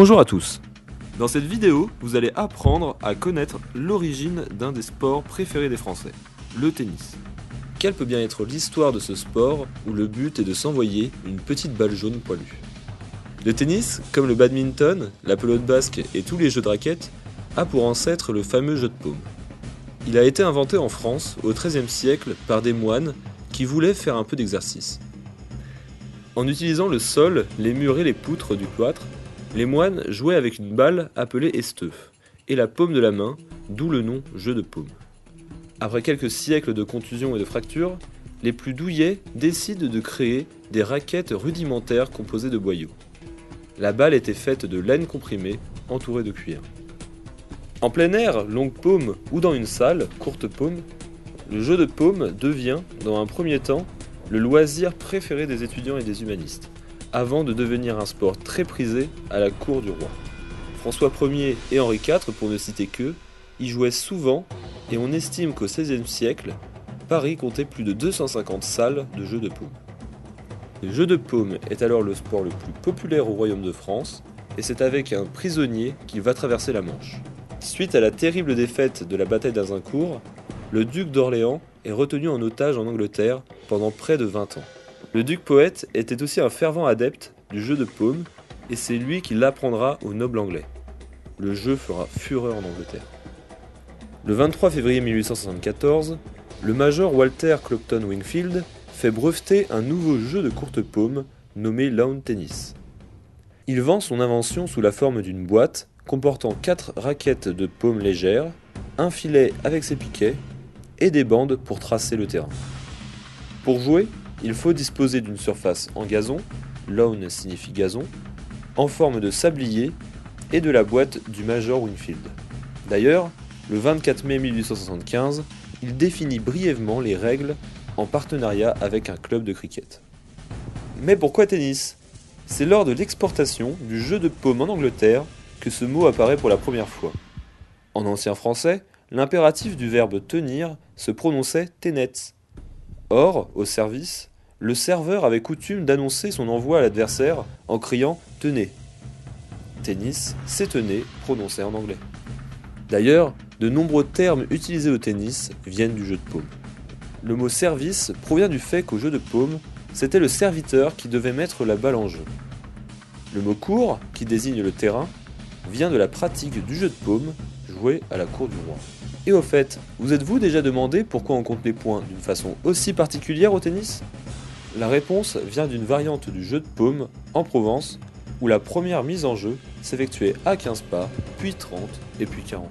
Bonjour à tous. Dans cette vidéo, vous allez apprendre à connaître l'origine d'un des sports préférés des Français, le tennis. Quelle peut bien être l'histoire de ce sport où le but est de s'envoyer une petite balle jaune poilue? Le tennis, comme le badminton, la pelote basque et tous les jeux de raquettes, a pour ancêtre le fameux jeu de paume. Il a été inventé en France au XIIIe siècle par des moines qui voulaient faire un peu d'exercice. En utilisant le sol, les murs et les poutres du cloître, les moines jouaient avec une balle appelée esteuf et la paume de la main, d'où le nom jeu de paume. Après quelques siècles de contusions et de fractures, les plus douillets décident de créer des raquettes rudimentaires composées de boyaux. La balle était faite de laine comprimée, entourée de cuir. En plein air, longue paume, ou dans une salle, courte paume, le jeu de paume devient, dans un premier temps, le loisir préféré des étudiants et des humanistes, avant de devenir un sport très prisé à la cour du roi. François Ier et Henri IV, pour ne citer qu'eux, y jouaient souvent, et on estime qu'au XVIe siècle, Paris comptait plus de 250 salles de jeux de paume. Le jeu de paume est alors le sport le plus populaire au royaume de France, et c'est avec un prisonnier qu'il va traverser la Manche. Suite à la terrible défaite de la bataille d'Azincourt, le duc d'Orléans est retenu en otage en Angleterre pendant près de 20 ans. Le duc poète était aussi un fervent adepte du jeu de paume, et c'est lui qui l'apprendra aux nobles anglais. Le jeu fera fureur en Angleterre. Le 23 février 1874, le major Walter Clopton Wingfield fait breveter un nouveau jeu de courte paume nommé lawn tennis. Il vend son invention sous la forme d'une boîte comportant 4 raquettes de paume légères, un filet avec ses piquets et des bandes pour tracer le terrain. Pour jouer, il faut disposer d'une surface en gazon, lawn signifie gazon, en forme de sablier et de la boîte du major Wingfield. D'ailleurs, le 24 mai 1875, il définit brièvement les règles en partenariat avec un club de cricket. Mais pourquoi tennis? C'est lors de l'exportation du jeu de paume en Angleterre que ce mot apparaît pour la première fois. En ancien français, l'impératif du verbe tenir se prononçait tenets. Or, au service, le serveur avait coutume d'annoncer son envoi à l'adversaire en criant « tenez ». Tennis, c'est tenez, prononcé en anglais. D'ailleurs, de nombreux termes utilisés au tennis viennent du jeu de paume. Le mot service provient du fait qu'au jeu de paume, c'était le serviteur qui devait mettre la balle en jeu. Le mot cour, qui désigne le terrain, vient de la pratique du jeu de paume joué à la cour du roi. Et au fait, vous êtes-vous déjà demandé pourquoi on compte les points d'une façon aussi particulière au tennis? La réponse vient d'une variante du jeu de paume en Provence, où la première mise en jeu s'effectuait à 15 pas, puis 30 et puis 40.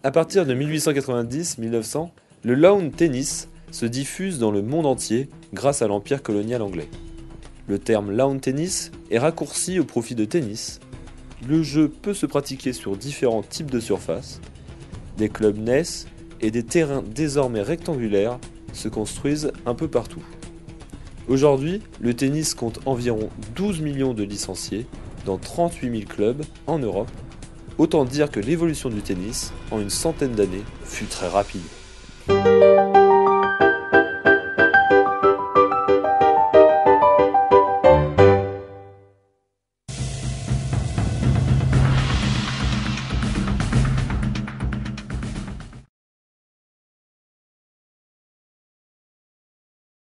À partir de 1890-1900, le lawn tennis se diffuse dans le monde entier grâce à l'empire colonial anglais. Le terme lawn tennis est raccourci au profit de tennis. Le jeu peut se pratiquer sur différents types de surfaces. Des clubs naissent et des terrains désormais rectangulaires se construisent un peu partout. Aujourd'hui, le tennis compte environ 12 millions de licenciés dans 38 000 clubs en Europe. Autant dire que l'évolution du tennis, en une centaine d'années, fut très rapide.